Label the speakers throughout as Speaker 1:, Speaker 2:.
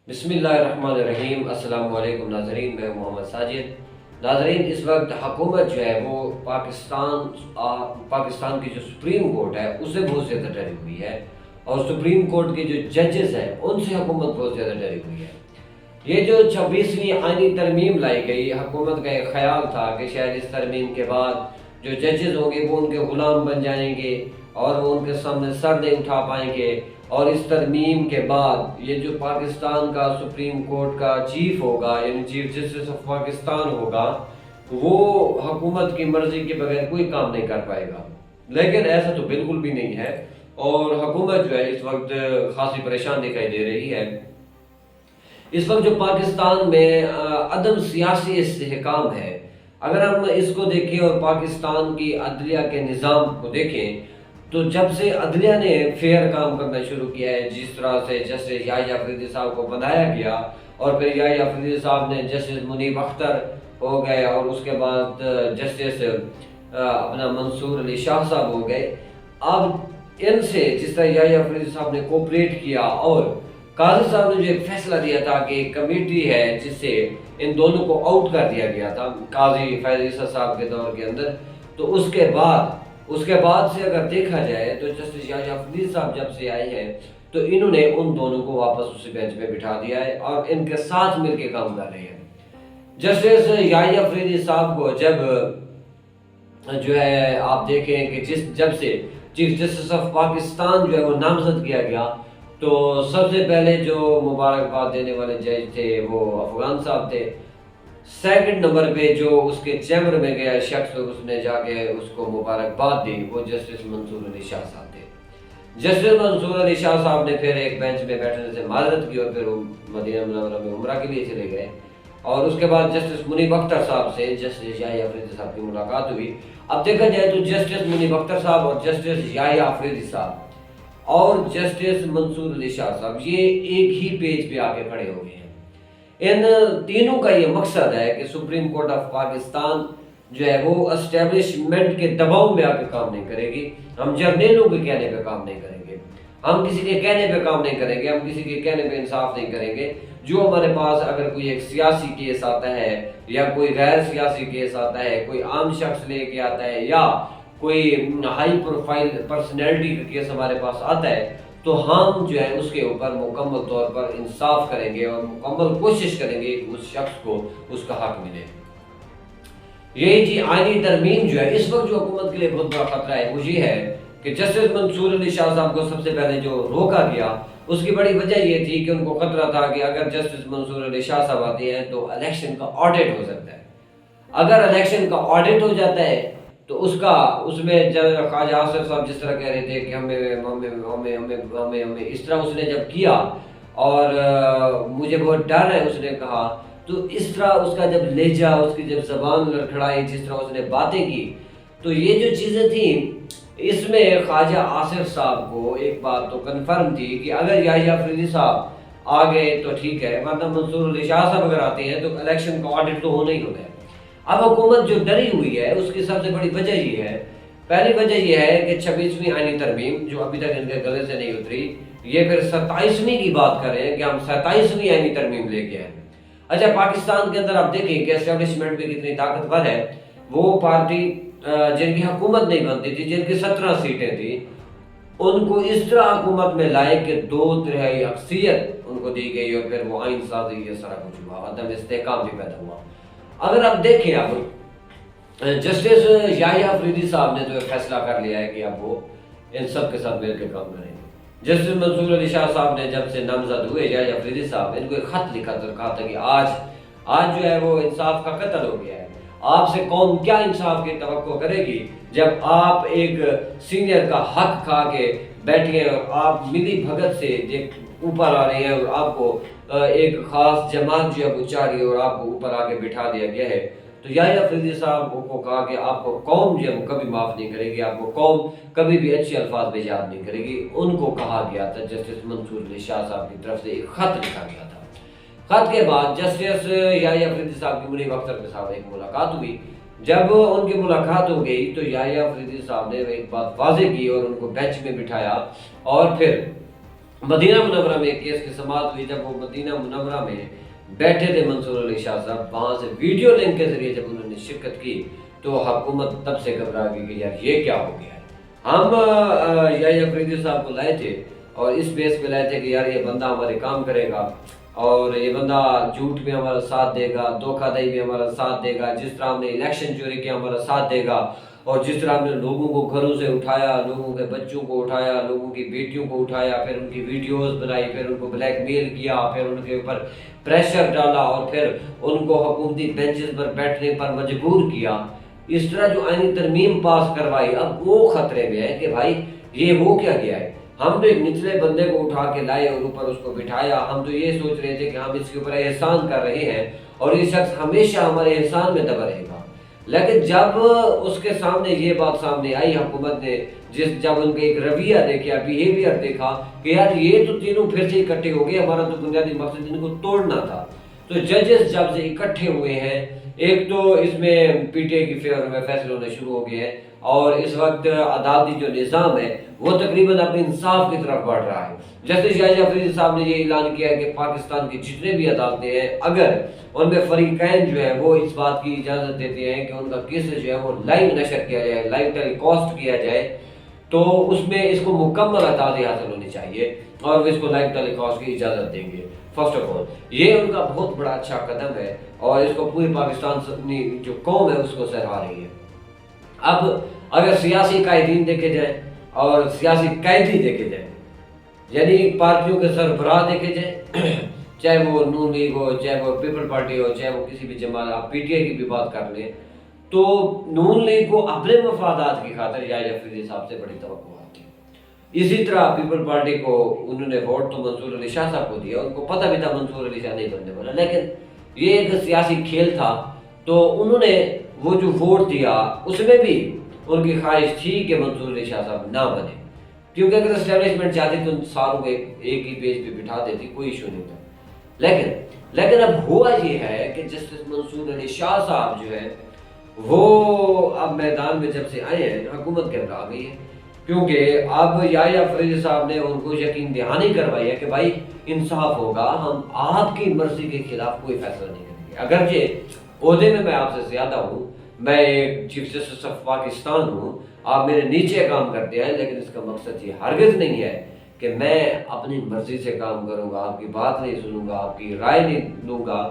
Speaker 1: بسم اللہ الرحمن الرحیم۔ السلام علیکم ناظرین، میں محمد ساجد۔ ناظرین، اس وقت حکومت جو ہے وہ پاکستان کی جو سپریم کورٹ ہے اس سے بہت زیادہ ڈری ہوئی ہے، اور سپریم کورٹ کے جو ججز ہیں ان سے حکومت بہت زیادہ ڈری ہوئی ہے۔ یہ جو 26ویں آئینی ترمیم لائی گئی، حکومت کا ایک خیال تھا کہ شاید اس ترمیم کے بعد جو ججز ہوں گے وہ ان کے غلام بن جائیں گے اور وہ ان کے سامنے سر نہیں اٹھا پائیں گے، اور اس ترمیم کے بعد یہ جو پاکستان کا سپریم کورٹ کا چیف ہوگا، یعنی چیف جسٹس آف پاکستان ہوگا، وہ حکومت کی مرضی کے بغیر کوئی کام نہیں کر پائے گا۔ لیکن ایسا تو بالکل بھی نہیں ہے، اور حکومت جو ہے اس وقت خاصی پریشان دکھائی دے رہی ہے۔ اس وقت جو پاکستان میں عدم سیاسی استحکام ہے، اگر ہم اس کو دیکھیں اور پاکستان کی عدلیہ کے نظام کو دیکھیں، تو جب سے عدلیہ نے فیئر کام کرنا شروع کیا ہے، جس طرح سے جسٹس یحییٰ افریدی صاحب کو بنایا گیا، اور پھر یحییٰ افریدی صاحب نے جسٹس منیب اختر ہو گئے، اور اس کے بعد جسٹس اپنا منصور علی شاہ صاحب ہو گئے۔ اب ان سے جس طرح یحییٰ افریدی صاحب نے کوپریٹ کیا، اور قاضی صاحب نے جو ایک فیصلہ دیا تھا کہ ایک کمیٹی ہے جس سے ان دونوں کو آؤٹ کر دیا گیا تھا قاضی فیض عیسیٰ صاحب کے دور کے اندر، تو اس کے بعد سے اگر دیکھا جائے تو جسٹس یحییٰ افریدی صاحب جب سے آئے ہیں تو انہوں نے ان دونوں کو واپس اسی بینچ پہ بٹھا دیا ہے اور ان کے ساتھ مل کے کام کر رہے ہیں۔ جسٹس یحییٰ افریدی صاحب کو جب جو ہے آپ دیکھیں کہ جب سے چیف جسٹس آف پاکستان جو ہے وہ نامزد کیا گیا، تو سب سے پہلے جو مبارکباد دینے والے جج تھے وہ افغان صاحب تھے۔ سیکنڈ نمبر پہ جو اس کے چیمبر میں گیا شخص اس نے جا کے اس کو مبارکباد دی، وہ جسٹس منصور علی شاہ صاحب تھے۔ جسٹس منصور علی شاہ صاحب نے پھر ایک بینچ میں بیٹھنے سے معذرت کی اور پھر وہ مدینہ منورہ میں عمرہ کے لیے چلے گئے، اور اس کے بعد جسٹس منیب اختر صاحب سے جسٹس یحییٰ افریدی صاحب کی ملاقات ہوئی۔ اب دیکھا جائے تو جسٹس منیب اختر صاحب اور جسٹس یحییٰ افریدی صاحب اور جسٹس منصور علی شاہ صاحب یہ ایک ہی پیج پہ آ کے کھڑے ہو گئے ہیں۔ ان تینوں کا یہ مقصد ہے کہ سپریم کورٹ آف پاکستان جو ہے وہ اسٹیبلشمنٹ کے دباؤ میں آ کے کام نہیں کرے گی۔ ہم جرنیلوں کے کہنے پہ کام نہیں کریں گے، ہم کسی کے کہنے پہ کام نہیں کریں گے، ہم کسی کے کہنے پہ انصاف نہیں کریں گے۔ جو ہمارے پاس اگر کوئی ایک سیاسی کیس آتا ہے یا کوئی غیر سیاسی کیس آتا ہے، کوئی عام شخص لے کے آتا ہے یا کوئی ہائی پروفائل پرسنالٹی کا کیس ہمارے پاس آتا ہے، تو ہم جو ہے اس کے اوپر مکمل طور پر انصاف کریں گے اور مکمل کوشش کریں گے کہ اس شخص کو اس کا حق ملے۔ یہی جی آئینی ترمیم جو ہے اس وقت جو حکومت کے لیے بہت بڑا خطرہ ہے وہ یہ ہے کہ جسٹس منصور علی شاہ صاحب کو سب سے پہلے جو روکا گیا، اس کی بڑی وجہ یہ تھی کہ ان کو خطرہ تھا کہ اگر جسٹس منصور علی شاہ صاحب آتے ہیں تو الیکشن کا آڈٹ ہو سکتا ہے۔ اگر الیکشن کا آڈٹ ہو جاتا ہے تو اس میں خواجہ آصف صاحب جس طرح کہہ رہے تھے کہ ہمیں اس طرح اس نے جب کیا، اور مجھے بہت ڈر ہے اس نے کہا، تو اس طرح اس کا جب لہجہ، اس کی جب زبان لڑکھڑائی، جس طرح اس نے باتیں کی، تو یہ جو چیزیں تھیں اس میں خواجہ آصف صاحب کو ایک بات تو کنفرم تھی کہ اگر یحییٰ افریدی صاحب آ گئے تو ٹھیک ہے، ورنہ منصور علی شاہ صاحب اگر آتے ہیں تو الیکشن کا آڈٹ تو ہونا ہی ہونا ہے۔ اب حکومت جو ڈری ہوئی ہے اس کی سب سے بڑی وجہ یہ ہے، پہلی وجہ یہ ہے کہ 26ویں آئینی ترمیم جو ابھی تک ان کے گلے سے نہیں اتری، یہ پھر 27ویں کی بات کریں کہ ہم 27ویں آئینی ترمیم لے کے آئیں۔ اچھا، پاکستان کے اندر آپ دیکھیں کہ اسٹیبلشمنٹ بھی کتنی طاقتور ہے۔ وہ پارٹی جن کی حکومت نہیں بنتی تھی، جن کی 17 سیٹیں تھیں، ان کو اس طرح حکومت میں لائے کہ 2/3 اکثریت ان کو دی گئی، اور پھر وہ آئین سازی یہ سارا کچھ ہوا، عدم استحکام بھی پیدا ہوا۔ اگر آپ دیکھیں اب جسٹس یحییٰ افریدی صاحب نے تو فیصلہ کر لیا ہے کہ اب وہ ان سب کے ساتھ مل کے کام کریں گے۔ جسٹس منصور علی شاہ صاحب نے جب سے نامزد ہوئے یحییٰ افریدی صاحب، ان کو ایک خط لکھا تھا اور کہا تھا کہ آج جو ہے وہ انصاف کا قتل ہو گیا ہے۔ آپ سے قوم کیا انصاف کی توقع کرے گی جب آپ ایک سینئر کا حق کھا کے بیٹھے ہیں اور آپ ملی بھگت سے اوپر آ رہے ہیں، اور آپ کو ایک خاص جماعت جو ہے وہ چاہ رہی ہے اور آپ کو اوپر آ کے بٹھا دیا گیا ہے۔ تو یحییٰ افریدی صاحب کو کہا کہ آپ کو قوم جو ہے وہ کبھی معاف نہیں کرے گی، آپ کو قوم کبھی بھی اچھے الفاظ میں یاد نہیں کرے گی۔ ان کو کہا گیا تھا، جسٹس منصور علی شاہ صاحب کی طرف سے ایک خط لکھا گیا تھا۔ خط کے بعد جسٹس یحییٰ افریدی صاحب کی منیب اختر کے ساتھ ایک ملاقات ہوئی۔ جب ان کی ملاقات ہو گئی تو یحییٰ افریدی صاحب نے ایک بات واضح کی اور ان کو بینچ میں بٹھایا، اور پھر مدینہ منورہ میں کیس کی سماعت ہوئی، جب وہ مدینہ منورہ میں بیٹھے تھے منصور علی شاہ صاحب، وہاں سے ویڈیو لنک کے ذریعے جب انہوں نے شرکت کی تو حکومت تب سے گھبرا گئی کہ یار یہ کیا ہو گیا ہے۔ ہم یحییٰ افریدی صاحب کو لائے تھے اور اس بیس پہ لائے تھے کہ یار یہ بندہ ہمارے کام کرے گا اور یہ بندہ جھوٹ میں ہمارا ساتھ دے گا، دھوکہ دہی میں ہمارا ساتھ دے گا، جس طرح ہم نے الیکشن چوری کیا ہمارا ساتھ دے گا، اور جس طرح ہم نے لوگوں کو گھروں سے اٹھایا، لوگوں کے بچوں کو اٹھایا، لوگوں کی بیٹیوں کو اٹھایا، پھر ان کی ویڈیوز بنائی، پھر ان کو بلیک میل کیا، پھر ان کے اوپر پریشر ڈالا اور پھر ان کو حکومتی بینچز پر بیٹھنے پر مجبور کیا، اس طرح جو آئینی ترمیم پاس کروائی، اب وہ خطرے میں ہے کہ بھائی یہ ہو کیا گیا ہے۔ ہم تو ایک نچلے بندے کو اٹھا کے لائے اور اوپر اس کو بٹھایا، ہم تو یہ سوچ رہے تھے کہ ہم اس کے اوپر احسان کر رہے ہیں اور یہ شخص ہمیشہ ہمارے احسان میں دبا رہے گا۔ لیکن جب اس کے سامنے یہ بات سامنے آئی، حکومت نے جب ان کا ایک رویہ دیکھا، بیہیویئر دیکھا کہ یار یہ تو تینوں پھر سے اکٹھے ہو گئے، ہمارا تو بنیادی مقصد ان کو توڑنا تھا، تو ججز جب سے اکٹھے ہوئے ہیں، ایک تو اس میں پی ٹی آئی کی فیور میں فیصلے ہونے شروع ہو گئے ہیں اور اس وقت عدالتی جو نظام ہے وہ تقریباً اپنے انصاف کی طرف بڑھ رہا ہے۔ جسٹس یحییٰ افریدی صاحب نے یہ اعلان کیا ہے کہ پاکستان کی جتنے بھی عدالتیں ہیں، اگر ان میں فریقین جو ہے وہ اس بات کی اجازت دیتے ہیں کہ ان کا کیس جو ہے وہ لائیو نشر کیا جائے، لائیو ٹیلی کاسٹ کیا جائے، تو اس میں اس کو مکمل آزادی حاصل ہونی چاہیے اور وہ اس کو لائیو ٹیلی کاسٹ کی اجازت دیں گے۔ فرسٹ آف آل یہ ان کا بہت بڑا اچھا قدم ہے اور اس کو پوری پاکستان جو قوم ہے اس کو سراہ رہی ہے۔ اب اگر سیاسی قائدین دیکھے جائیں اور سیاسی قیدی دیکھے جائیں، یعنی پارٹیوں کے سربراہ دیکھے جائیں، چاہے وہ نون لیگ ہو، چاہے وہ پیپل پارٹی ہو، چاہے وہ کسی بھی جماعت، آپ پی ٹی آئی کی بھی بات کر لیں، تو نون لیگ کو اپنے مفادات کی خاطر یحییٰ افریدی صاحب سے بڑی توقعات تھی۔ اسی طرح پیپل پارٹی کو انہوں نے ووٹ تو منصور علی شاہ صاحب کو دیا، ان کو پتہ بھی تھا منصور علی شاہ نہیں بننے والا، لیکن یہ ایک سیاسی کھیل تھا، تو انہوں نے وہ جو ووٹ دیا اس میں بھی ان کی خواہش تھی کہ منصور علی شاہ صاحب نہ بنے، کیونکہ اگر اسٹیبلشمنٹ چاہتی تو ساروں کو ایک ہی پیج پہ بٹھا دیتی، کوئی ایشو نہیں تھا۔ لیکن اب ہوا یہ ہے کہ جسٹس منصور علی شاہ صاحب جو ہے وہ اب میدان میں جب سے آئے ہیں حکومت گھبرا گئی ہے، کیونکہ اب یحییٰ افریدی صاحب نے ان کو یقین دہانی کروائی ہے کہ بھائی انصاف ہوگا، ہم آپ کی مرضی کے خلاف کوئی فیصلہ نہیں کریں گے، اگرچہ عہدے میں آپ سے زیادہ ہوں، میں ایک چیف جسٹس آف پاکستان ہوں، آپ میرے نیچے کام کرتے ہیں، لیکن اس کا مقصد یہ ہرگز نہیں ہے کہ میں اپنی مرضی سے کام کروں گا، آپ کی بات نہیں سنوں گا، آپ کی رائے نہیں لوں گا۔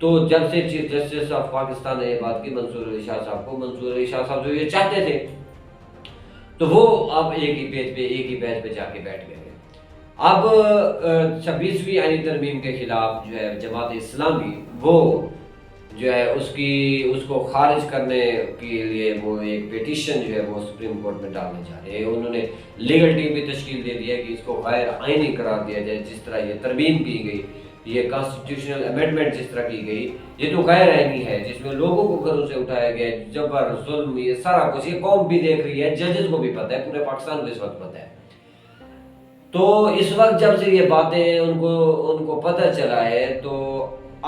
Speaker 1: تو جب سے چیف جسٹس آف پاکستان نے یہ بات کی منصور علی شاہ صاحب کو، منصور علی شاہ صاحب جو یہ چاہتے تھے تو وہ اب ایک ہی پیج پہ، ایک ہی بیچ پہ جا کے بیٹھ گئے۔ اب 26ویں آئینی ترمیم کے خلاف جو ہے جماعت اسلامی وہ جو ہے اس کو خارج کرنے کے لیے وہ ایک پیٹیشن جو ہے وہ سپریم کورٹ میں ڈالنے جا رہے ہیں۔ انہوں نے لیگل ٹیم بھی تشکیل دے دی ہے کہ اس کو غیر آئینی قرار دیا جائے، جس طرح یہ ترمیم کی گئی، یہ کانسٹیٹیوشنل امینڈمنٹ جس طرح کی گئی، یہ تو غیر آئینی ہے، جس میں لوگوں کو گھروں سے اٹھایا گیا، جبر ظلم، یہ سارا کچھ، یہ قوم بھی دیکھ رہی ہے، ججز کو بھی پتہ ہے، پورے پاکستان کو اس وقت پتہ ہے۔ تو اس وقت جب سے یہ باتیں ان کو پتہ چلا ہے، تو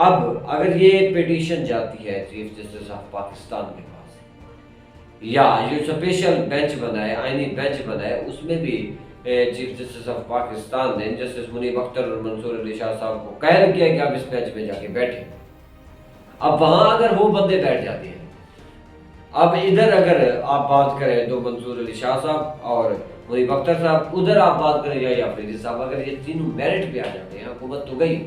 Speaker 1: اب اگر یہ پیٹیشن جاتی ہے چیف جسٹس آف پاکستان کے پاس، یا جو اسپیشل بینچ بنا ہے، آئینی بینچ بنا ہے، اس میں بھی چیف جسٹس آف پاکستان نے جسٹس منیب اختر اور منصور علی شاہ صاحب کو قائل کیا کہ آپ اس بینچ میں جا کے بیٹھیں۔ اب وہاں اگر وہ بندے بیٹھ جاتے ہیں، اب ادھر اگر آپ بات کریں تو منصور علی شاہ صاحب اور منیب اختر صاحب، ادھر آپ بات کریں یحییٰ افریدی صاحب، اگر یہ تینوں میرٹ پہ آ جاتے ہیں، حکومت تو گئی،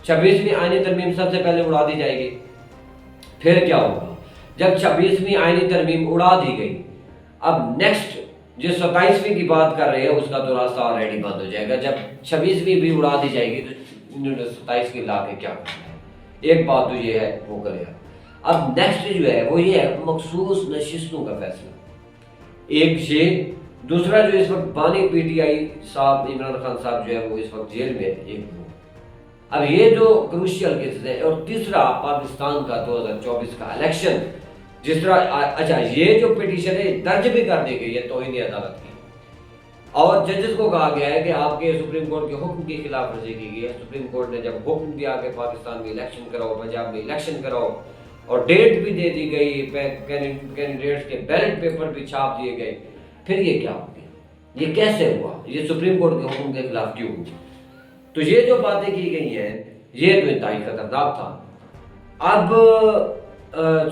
Speaker 1: 26ویں آئینی ترمیم سب سے پہلے اڑا دی جائے گی۔ پھر کیا ہوگا جب 26ویں آئینی ترمیم اڑا دی گئی، اب نیکسٹ جو 27ویں کی بات کر رہے ہیں اس کا تو راستہ آلریڈی بند ہو جائے گا۔ جب 26ویں بھی اڑا دی جائے گی تو انہوں نے 27 کی لا کے کیا کرنا ہے، ایک بات تو یہ ہے وہ کرے گا۔ اب نیکسٹ جو ہے وہ یہ ہے مخصوص نشستوں کا فیصلہ، ایک یہ، دوسرا جو اس وقت بانی پی ٹی آئی صاحب عمران خان صاحب جو ہے وہ اس وقت جیل میں، ایک وہ، اب یہ جو کروشیل کیسز ہے، اور تیسرا پاکستان کا 2024 کا الیکشن، جس طرح اچھا یہ جو پیٹیشن ہے درج بھی کر دی گئی ہے توہین عدالت کی، اور ججز کو کہا گیا ہے کہ آپ کے سپریم کورٹ کے حکم کی خلاف ورزی کی گئی ہے۔ سپریم کورٹ نے جب حکم دیا کہ پاکستان میں الیکشن کراؤ، پنجاب میں الیکشن کراؤ، اور ڈیٹ بھی دے دی گئی، کینڈیڈیٹس کے بیلٹ پیپر بھی چھاپ دیے گئے، پھر یہ کیا ہو گیا؟ یہ کیسے ہوا, یہ سپریم کورٹ کے حکم کے خلاف کیوں ہوا. تو یہ جو باتیں کی گئی ہیں یہ تو انتہائی خطرناک تھا. اب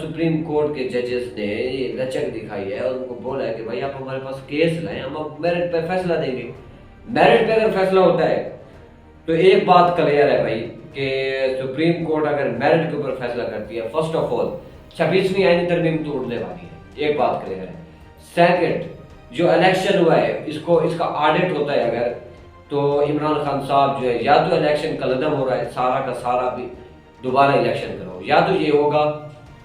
Speaker 1: سپریم کورٹ کے ججز نے یہ لچک دکھائی ہے اور ان کو بولا ہے کہ بھائی آپ ہمارے پاس کیس لائیں, ہم اب میرٹ پہ فیصلہ دیں گے. میرٹ پہ اگر فیصلہ ہوتا ہے تو ایک بات کلیئر ہے بھائی کہ سپریم کورٹ اگر میرٹ کے اوپر فیصلہ کرتی ہے, فرسٹ آف آل 26ویں آئینی ترمیم تو اڑنے والی ہے, ایک بات کلیئر ہے. سیکنڈ, جو الیکشن ہوا ہے اس کا آڈٹ ہوتا ہے اگر, تو عمران خان صاحب جو ہے یا تو الیکشن کا لدم ہو رہا ہے سارا کا سارا بھی دوبارہ الیکشن کرو, یا تو یہ ہوگا.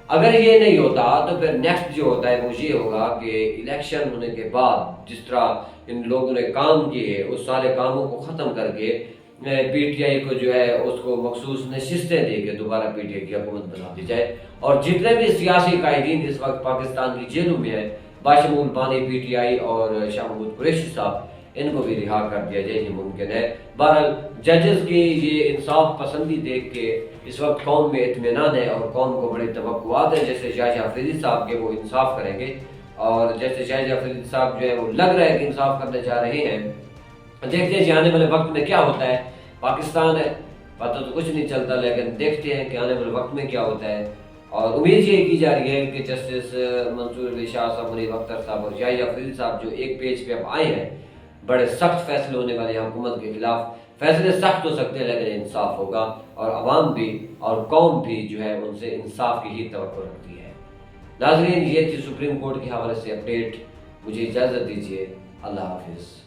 Speaker 1: اگر یہ نہیں ہوتا تو پھر نیکسٹ جو ہوتا ہے وہ یہ ہوگا کہ الیکشن ہونے کے بعد جس طرح ان لوگوں نے کام کیے اس سارے کاموں کو ختم کر کے پی ٹی آئی کو جو ہے اس کو مخصوص نشستیں دے کے دوبارہ پی ٹی آئی کی حکومت بنا دی جائے. اور جتنے بھی سیاسی قائدین اس وقت پاکستان کی جیلوں میں ہیں باشمول بانی پی ٹی آئی اور شاہ محمود قریشی صاحب, ان کو بھی رہا کر دیا جائے, یہ ممکن ہے. بہرحال ججز کی یہ انصاف پسندی دیکھ کے اس وقت قوم میں اطمینان ہے اور قوم کو بڑی توقعات ہیں. جیسے شاہجہاں افریدی صاحب کے وہ انصاف کریں گے, اور جیسے شاہجہاں افریدی صاحب جو ہے وہ لگ رہا ہے کہ انصاف کرنے جا رہے ہیں. دیکھتے ہیں کہ آنے والے وقت میں کیا ہوتا ہے. پاکستان ہے, پتہ تو کچھ نہیں چلتا, لیکن دیکھتے ہیں کہ آنے والے وقت میں کیا ہوتا ہے. اور امید یہ کی جا رہی ہے کہ جسٹس منصور علی شاہ صاحب, منیب اختر صاحب اور شاہجہاں افریدی صاحب جو ایک پیج پہ اب آئے ہیں, بڑے سخت فیصلے ہونے والے ہیں حکومت کے خلاف. فیصلے سخت ہو سکتے ہیں لیکن انصاف ہوگا, اور عوام بھی اور قوم بھی جو ہے ان سے انصاف کی ہی توقع رکھتی ہے. ناظرین, یہ تھی سپریم کورٹ کے حوالے سے اپڈیٹ. مجھے اجازت دیجیے, اللہ حافظ.